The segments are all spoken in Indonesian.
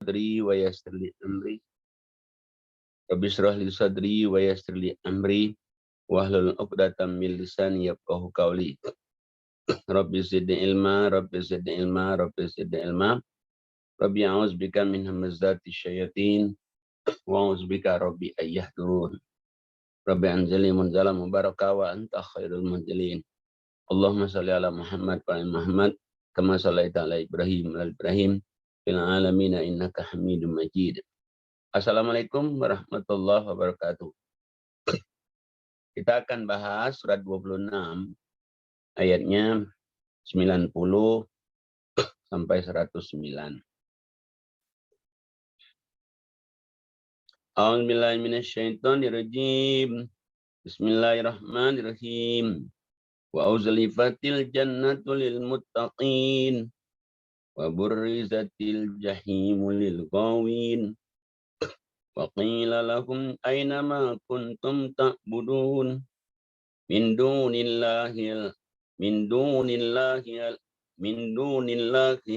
sadri wa yassir li amri. Rabbi shrah li sadri wa yassir li amri. Wahlul 'uqdatam min lisani yafqahu qawli. Rabbi zidni ilma, Rabbi zidni ilma, Rabbi zidni ilma. Rabbi a'udzubika min hamazati syayatin wa a'udzubika rabbi ayyahdurun. Rabbi anzilni munzalan mubaraka wa anta khairul munzilin. Allahumma shalli ala Muhammad wa ala Muhammad kama shallaita ala Ibrahim wa ala Ibrahim fil alamin innaka Hamidum Majid. Assalamualaikum warahmatullahi wabarakatuh. Kita akan bahas surat 26 ayatnya 90 sampai 109. A'udzubillahi minasyaitonirrajim. Bismillahirrahmanirrahim. Wa uzlifatil jannatu lil muttaqin wa burrizatil jahimu lil ghawin wa qila lahum aina ma kuntum ta'budun min dunillahi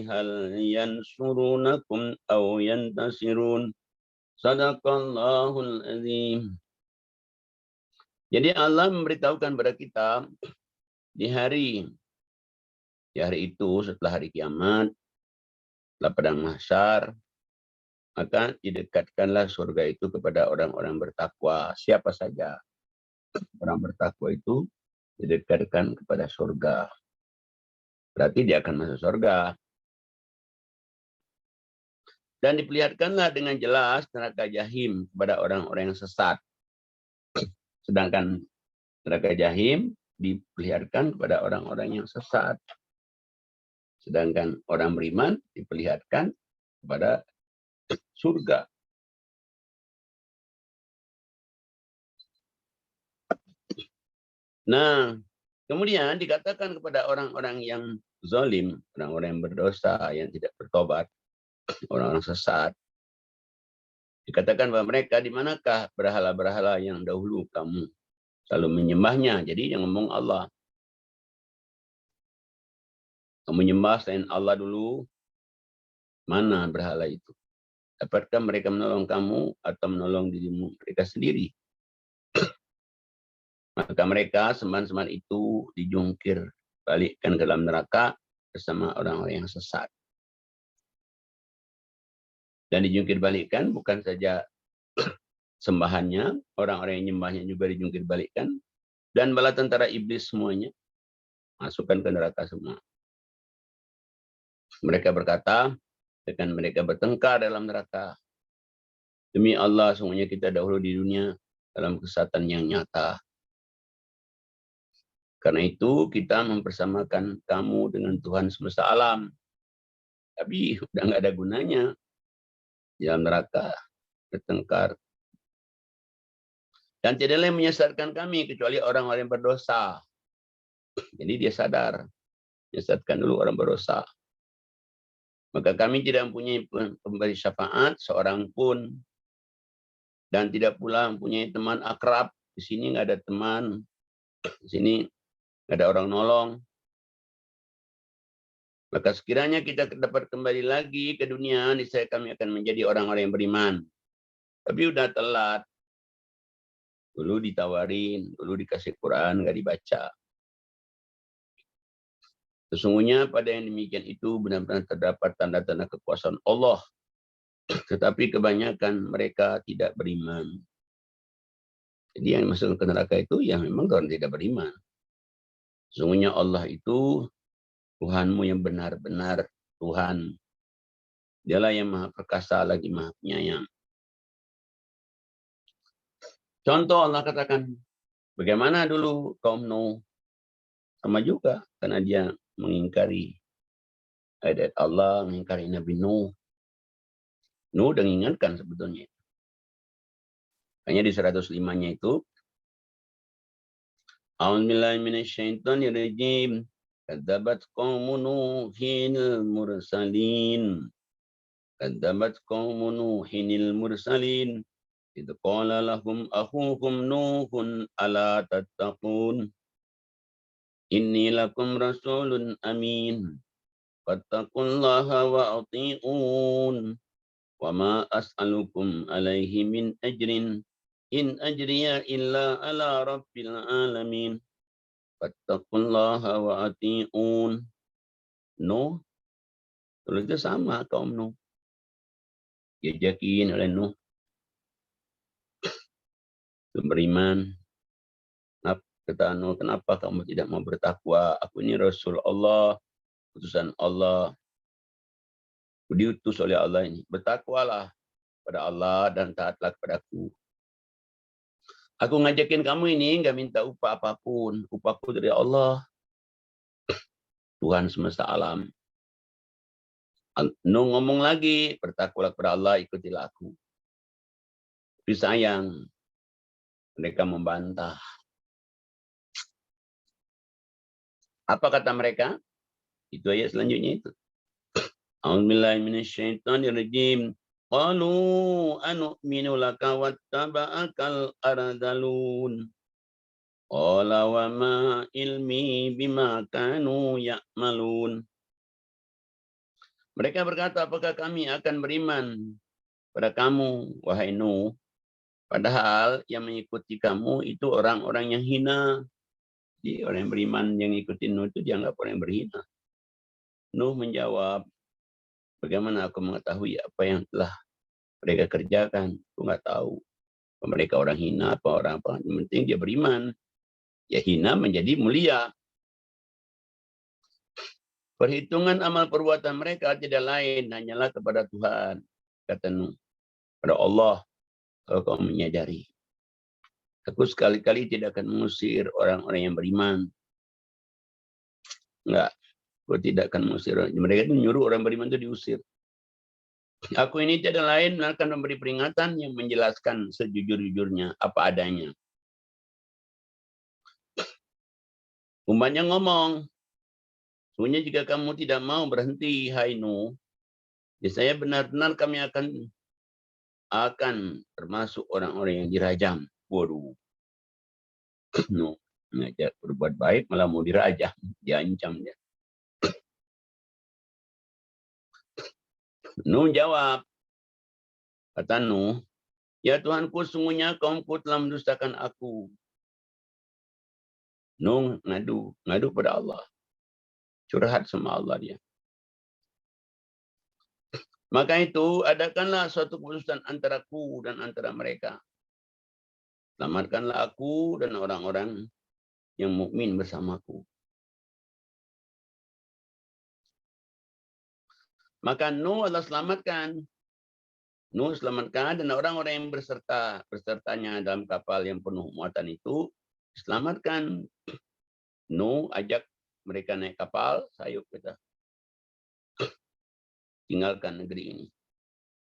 hal yansurunakum aw yantasirun. Sadaqallahul azim. Jadi Allah memberitahukan kepada kita di hari itu setelah hari kiamat, setelah padang mahsyar, maka didekatkanlah surga itu kepada orang-orang bertakwa. Siapa saja orang bertakwa itu didekatkan kepada surga. Berarti dia akan masuk surga. Dan diperlihatkanlah dengan jelas neraka jahim kepada orang-orang yang sesat. Sedangkan neraka jahim diperlihatkan kepada orang-orang yang sesat. Sedangkan orang beriman diperlihatkan kepada surga. Nah, kemudian dikatakan kepada orang-orang yang zalim, orang-orang yang berdosa, yang tidak bertobat, orang-orang sesat, dikatakan bahwa mereka di manakah berhala-berhala yang dahulu kamu selalu menyembahnya. Jadi yang ngomong Allah. Kamu menyembah selain Allah dulu, mana berhala itu? Dapatkah mereka menolong kamu atau menolong dirimu mereka sendiri? Maka mereka sembahan-sembahan itu dijungkir balikkan ke dalam neraka bersama orang-orang yang sesat. Dan dijungkir balikkan bukan saja sembahannya, orang-orang yang nyembahnya juga dijungkir balikkan, dan bala tentara iblis semuanya masukkan ke neraka semua. Mereka berkata, dengan mereka bertengkar dalam neraka, demi Allah semuanya kita dahulu di dunia dalam kesesatan yang nyata. Karena itu kita mempersamakan kamu dengan Tuhan semesta alam. Tapi udah nggak ada gunanya di dalam neraka bertengkar. Dan tidaklah yang menyesatkan kami kecuali orang-orang yang berdosa. Jadi dia sadar, menyesatkan dulu orang berdosa. Maka kami tidak mempunyai pemberi syafaat seorang pun, dan tidak pula mempunyai teman akrab. Di sini nggak ada teman, di sini nggak ada orang nolong. Maka sekiranya kita dapat kembali lagi ke dunia, niscaya kami akan menjadi orang-orang yang beriman. Tapi udah telat. Dulu ditawarin, dulu dikasih Quran, nggak dibaca. Sesungguhnya pada yang demikian itu benar-benar terdapat tanda-tanda kekuasaan Allah. Tetapi kebanyakan mereka tidak beriman. Jadi yang masuk ke neraka itu yang memang orang tidak beriman. Sesungguhnya Allah itu Tuhanmu yang benar-benar Tuhan. Dialah yang maha perkasa lagi maha penyayang. Contoh Allah katakan, bagaimana dulu kaum Nuh? Sama juga, karena dia mengingkari ayat Allah, mengingkari Nabi Nuh. Nuh udah mengingatkan sebetulnya. Hanya di 105-nya itu, A'udzubillahi minasyaitonirrajim. Kadzabat qaumun Nuhinil mursalin. Kadzabat qaumun Nuhinil mursalin. Idh qala lahum akhuhum Nuhun ala tattaqun. Inni lakum rasulun amin. Fattaqullaha wa ati'un. Wa ma as'alukum alaihi min ajrin in ajriya illa ala rabbil alamin. Fattaqullaha wa ati'un. Nuh, kalau itu sama kaum Nuh. Diajakin oleh Nuh beriman. Kata Nuh, kenapa kamu tidak mau bertakwa? Aku ini Rasul Allah, utusan Allah, diutus oleh Allah ini. Bertakwalah pada Allah dan taatlah kepadaku. Aku ngajakin kamu ini nggak minta upah apapun. Upahku dari Allah, Tuhan semesta alam. Nuh ngomong lagi, bertakwalah kepada Allah, ikutilah aku. Tapi sayang, mereka membantah. Apa kata mereka? Itu ayat selanjutnya itu. A'udzubillahi minasyaitonirrajim. Qalu anu'minu laka wattaba'akal ardalun. Qala wa ma ilmi bima kanu ya'malun. Mereka berkata, apakah kami akan beriman pada kamu, wahai Nuh? Padahal yang mengikuti kamu itu orang-orang yang hina. Jadi orang yang beriman yang ikutin Nuh itu dianggap orang yang berhina. Nuh menjawab, bagaimana aku mengetahui apa yang telah mereka kerjakan? Aku nggak tahu. Mereka orang hina apa orang apa. Yang penting dia beriman. Ya hina menjadi mulia. Perhitungan amal perbuatan mereka tidak lain, hanyalah kepada Tuhan. Kata Nuh, pada Allah, kalau kamu menyadari. Aku sekali-kali tidak akan mengusir orang-orang yang beriman. Enggak, aku tidak akan mengusir. Mereka itu menyuruh orang beriman itu diusir. Aku ini tidak lain akan memberi peringatan yang menjelaskan sejujur-jujurnya, apa adanya. Umpamanya ngomong, sebenarnya jika kamu tidak mau berhenti, hai Nuh, ya saya benar-benar kami akan termasuk orang-orang yang dirajam. Waduh, Nuh ngajak berbuat baik malah mau dirajam, diancam dia. Nuh jawab, kata Nuh, ya Tuhanku, sungguhnya kaumku telah mendustakan aku. Nuh ngadu pada Allah, curhat sama Allah dia. Maka itu adakanlah suatu keputusan antaraku dan antara mereka. Selamatkanlah aku dan orang-orang yang mukmin bersamaku. Maka Nuh Allah selamatkan. Nuh selamatkan dan orang-orang yang bersertanya dalam kapal yang penuh muatan itu selamatkan. Nuh ajak mereka naik kapal, sayup kita. Tinggalkan negeri ini.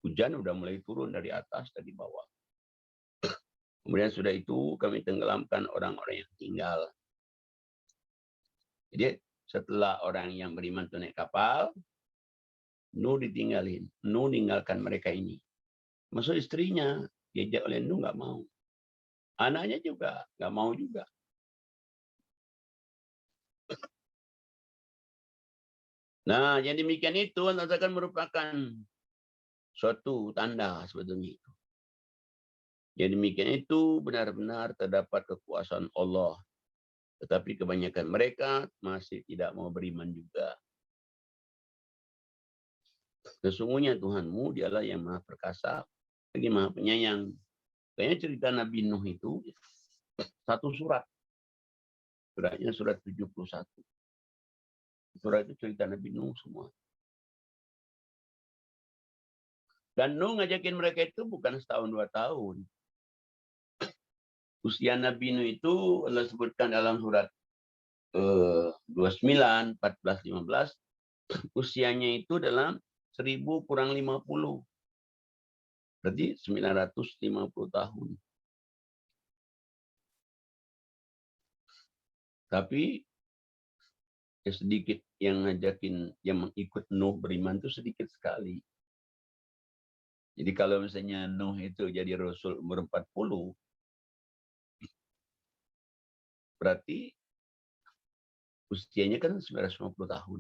Hujan udah mulai turun dari atas, dari bawah. Kemudian sudah itu kami tenggelamkan orang-orang yang tinggal. Jadi setelah orang yang beriman itu naik kapal, Nuh ditinggalin. Nuh meninggalkan mereka ini. Masuk istrinya, diajak oleh Nuh nggak mau. Anaknya juga nggak mau juga. Nah, yang demikian itu akan merupakan suatu tanda sebetulnya itu. Yang demikian itu benar-benar terdapat kekuasaan Allah. Tetapi kebanyakan mereka masih tidak mau beriman juga. Sesungguhnya Tuhanmu dialah yang maha perkasa, lagi maha penyayang. Kayaknya cerita Nabi Nuh itu satu surat. Suratnya surat 71. Surat itu cerita Nabi Nuh semua. Dan Nuh ngajakin mereka itu bukan setahun 2 tahun. Usia Nabi Nuh itu Allah sebutkan dalam surat 29, 14, 15. Usianya itu dalam 1000 kurang 50. Berarti 950 tahun. Tapi ya sedikit yang ngajakin, yang mengikut Nuh beriman itu sedikit sekali. Jadi kalau misalnya Nuh itu jadi Rasul umur 40, berarti usianya kan 950 tahun.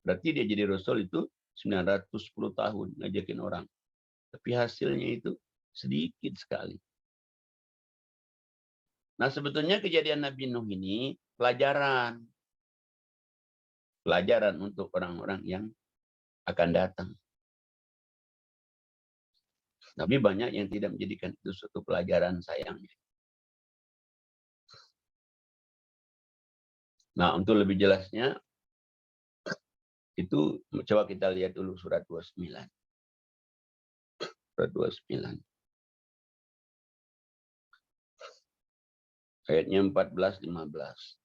Berarti dia jadi Rasul itu 910 tahun ngajakin orang. Tapi hasilnya itu sedikit sekali. Nah, sebetulnya kejadian Nabi Nuh ini pelajaran. Pelajaran untuk orang-orang yang akan datang. Tapi banyak yang tidak menjadikan itu suatu pelajaran, sayangnya. Nah, untuk lebih jelasnya, itu coba kita lihat dulu surat 29. Surat 29. Ayatnya 14-15.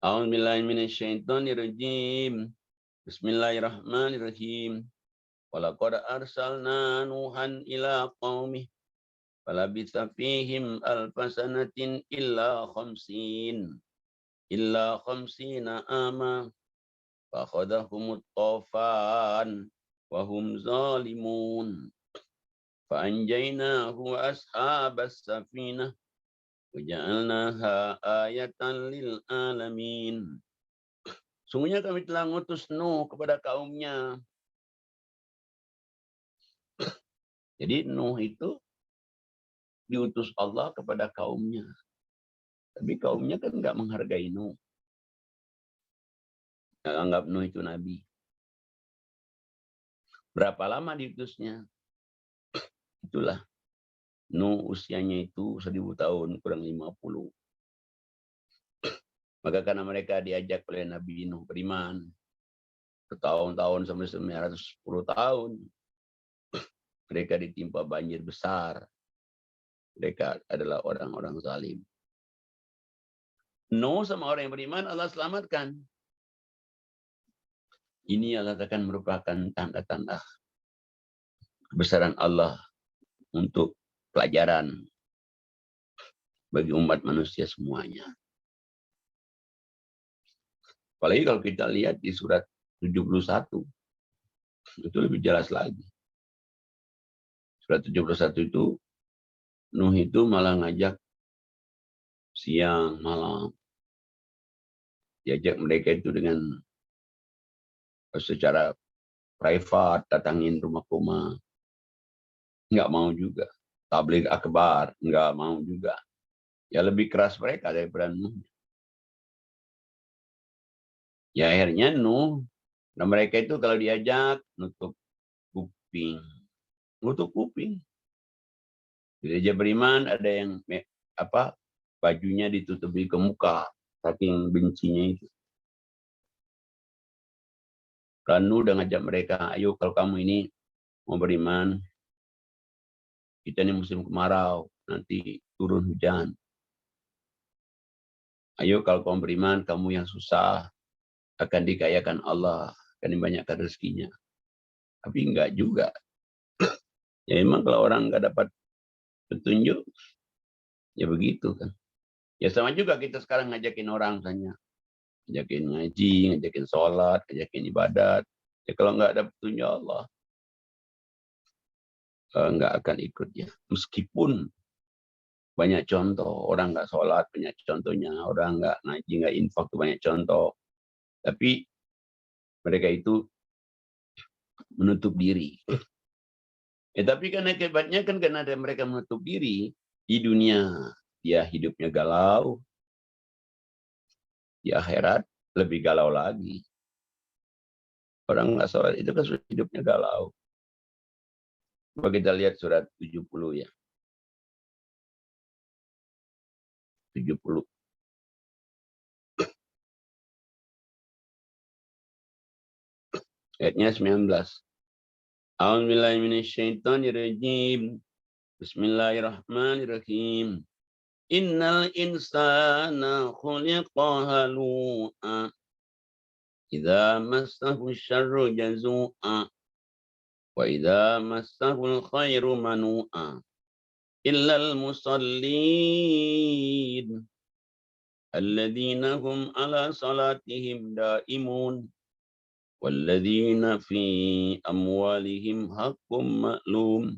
A'udzubillahi minasyaitonirrajim. Bismillahirrahmanirrahim. Walaqad arsalna Nuhan ila qaumih falabitha fihim alfasanatin illa khamsina ama fakhadhahumut tufan wa hum zalimun fa'anjaynahu wa ashabas safinah waja'alnaha ayatan lil alamin. Sungguhnya kami telah mengutus Nuh kepada kaumnya. Jadi Nuh itu diutus Allah kepada kaumnya. Tapi kaumnya kan nggak menghargai Nuh. Nggak anggap Nuh itu nabi. Berapa lama diutusnya? Itulah. Nuh usianya itu 1000 tahun, kurang 50. Maka karena mereka diajak oleh Nabi Nuh beriman, bertahun-tahun sampai 910 tahun, mereka ditimpa banjir besar. Mereka adalah orang-orang zalim. Nuh sama orang yang beriman Allah selamatkan. Ini Allah akan merupakan tanda-tanda kebesaran Allah untuk pelajaran bagi umat manusia semuanya. Apalagi kalau kita lihat di surat 71, itu lebih jelas lagi. Surat 71 itu, Nuh itu malah ngajak siang, malam. Diajak mereka itu dengan secara private, datangin rumah-rumah. Nggak mau juga. Tabligh akbar, nggak mau juga. Ya lebih keras mereka daripada Nuh. Ya akhirnya Nuh, nah mereka itu kalau diajak nutup kuping. Nutup kuping. Gereja beriman ada yang bajunya ditutupi ke muka, saking bencinya itu. Nuh udah ngajak mereka, ayo kalau kamu ini mau beriman, kita ini musim kemarau, nanti turun hujan. Ayo kalau kamu beriman, kamu yang susah, akan dikayakan Allah, akan dibanyakkan rezekinya. Tapi enggak juga. Ya memang kalau orang enggak dapat petunjuk, ya begitu kan. Ya sama juga kita sekarang ngajakin orang misalnya. Ngajakin ngaji, ngajakin sholat, ngajakin ibadat. Ya kalau enggak ada petunjuk Allah, enggak akan ikut ya. Meskipun banyak contoh, orang enggak sholat banyak contohnya, orang enggak ngaji, enggak infak itu banyak contoh. Tapi mereka itu menutup diri. Tapi kan akibatnya kan karena mereka menutup diri di dunia, dia hidupnya galau, di akhirat lebih galau lagi. Orang nggak sholat itu kan hidupnya galau. Coba kita lihat surat 70 ya. 70. Ayatnya 19. A'udzubillahi minasyaitonirrajim. Bismillahirrahmanirrahim. Innal insana khuliqa halu'a. Idza massahu syarru jazu'a. Wa idza massahu khairu manu'a. Illal musallin. Alladzina hum ala salatihim daimun. Walladzina fi amwalihim haqqum ma'lum.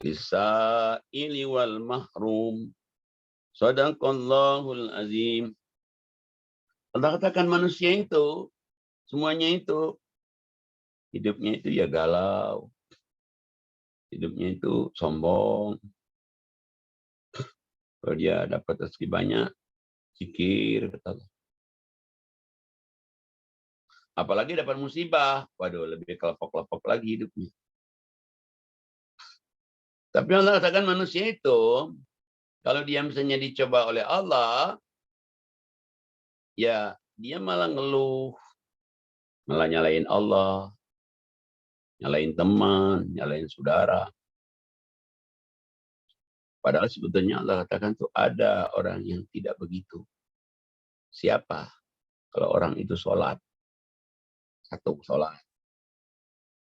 Lisa'ili wal mahrum. Shadaqallahul azim. Allah katakan manusia itu, semuanya itu, hidupnya itu ya galau. Hidupnya itu sombong. Kalau dia dapat rezeki banyak, zikir, kata Allah. Apalagi dapat musibah, waduh lebih kelepok-kelepok lagi hidupnya. Tapi Allah katakan manusia itu, kalau dia misalnya dicoba oleh Allah, ya dia malah ngeluh, malah nyalain Allah, nyalain teman, nyalain saudara. Padahal sebetulnya Allah katakan tuh ada orang yang tidak begitu. Siapa? Kalau orang itu sholat. Satu, sholat.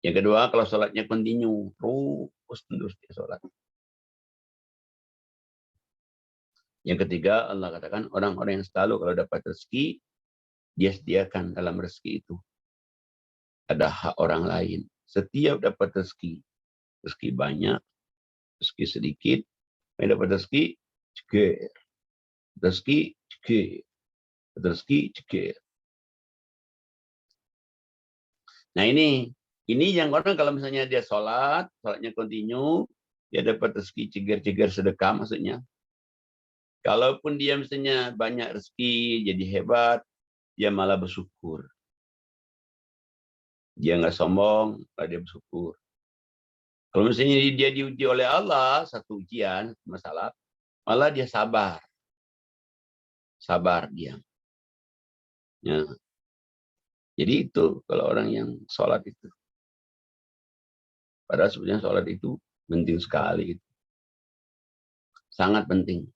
Yang kedua, kalau sholatnya continue, terus dia sholat. Yang ketiga, Allah katakan orang-orang yang selalu kalau dapat rezeki, dia sediakan dalam rezeki itu. Ada hak orang lain. Setiap dapat rezeki banyak, rezeki sedikit, yang dapat rezeki, cekir. Rezeki, cekir. Rezeki, cekir. Nah ini yang orang kalau misalnya dia sholatnya continue, dia dapat rezeki cegir-cegir sedekah maksudnya. Kalaupun dia misalnya banyak rezeki, jadi hebat, dia malah bersyukur. Dia nggak sombong, malah dia bersyukur. Kalau misalnya dia diuji oleh Allah, satu ujian, masalah, malah dia sabar. Sabar dia. Ya. Jadi itu kalau orang yang sholat itu. Padahal sebenarnya sholat itu penting sekali. Sangat penting.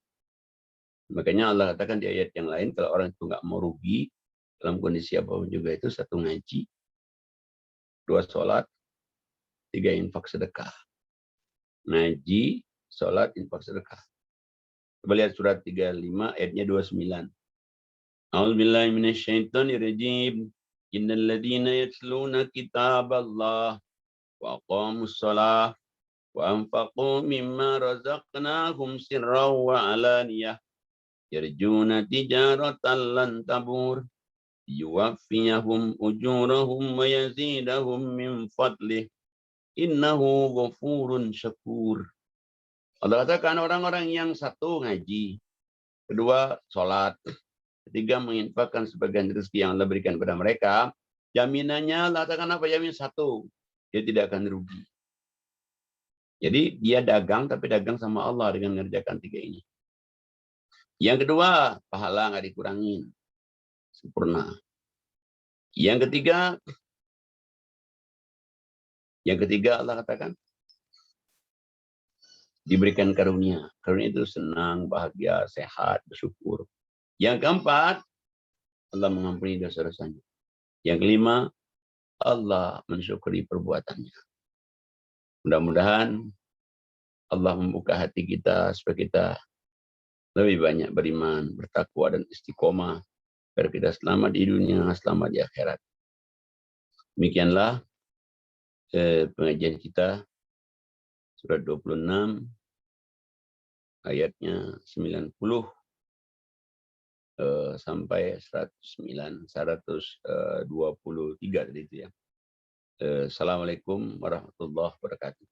Makanya Allah katakan di ayat yang lain, kalau orang itu nggak mau rugi, dalam kondisi apapun juga itu, satu ngaji, dua sholat, tiga infak sedekah. Ngaji, sholat, infak sedekah. Coba lihat surat 35, ayatnya 29. A'udzubillahi minasyaitonirrajim. Innal ladzina yatluna kitaballah wa aqamus shalah wa anfaqu mimma razaqnahum sirran wa alaniyah yarjuna tijaratan lan tabur yuwaffiyahum ujurahum wa yazidahum min fadlih innahu ghafurun syakur. Allah katakan orang-orang yang satu ngaji, kedua sholat, ketiga menginfakkan sebagian rezeki yang Allah berikan kepada mereka, jaminannya Allah katakan apa? Jamin satu, dia tidak akan rugi. Jadi dia dagang tapi dagang sama Allah dengan mengerjakan tiga ini. Yang kedua, pahala nggak dikurangin. Sempurna. Yang ketiga Allah katakan diberikan karunia. Karunia itu senang, bahagia, sehat, bersyukur. Yang keempat, Allah mengampuni dosa-dosanya. Yang kelima, Allah mensyukuri perbuatannya. Mudah-mudahan Allah membuka hati kita supaya kita lebih banyak beriman, bertakwa, dan istiqomah. Agar kita selamat di dunia, selamat di akhirat. Demikianlah pengajian kita. Surat 26, ayatnya 90 sampai 109, 123 tadi itu ya. Assalamualaikum warahmatullahi wabarakatuh.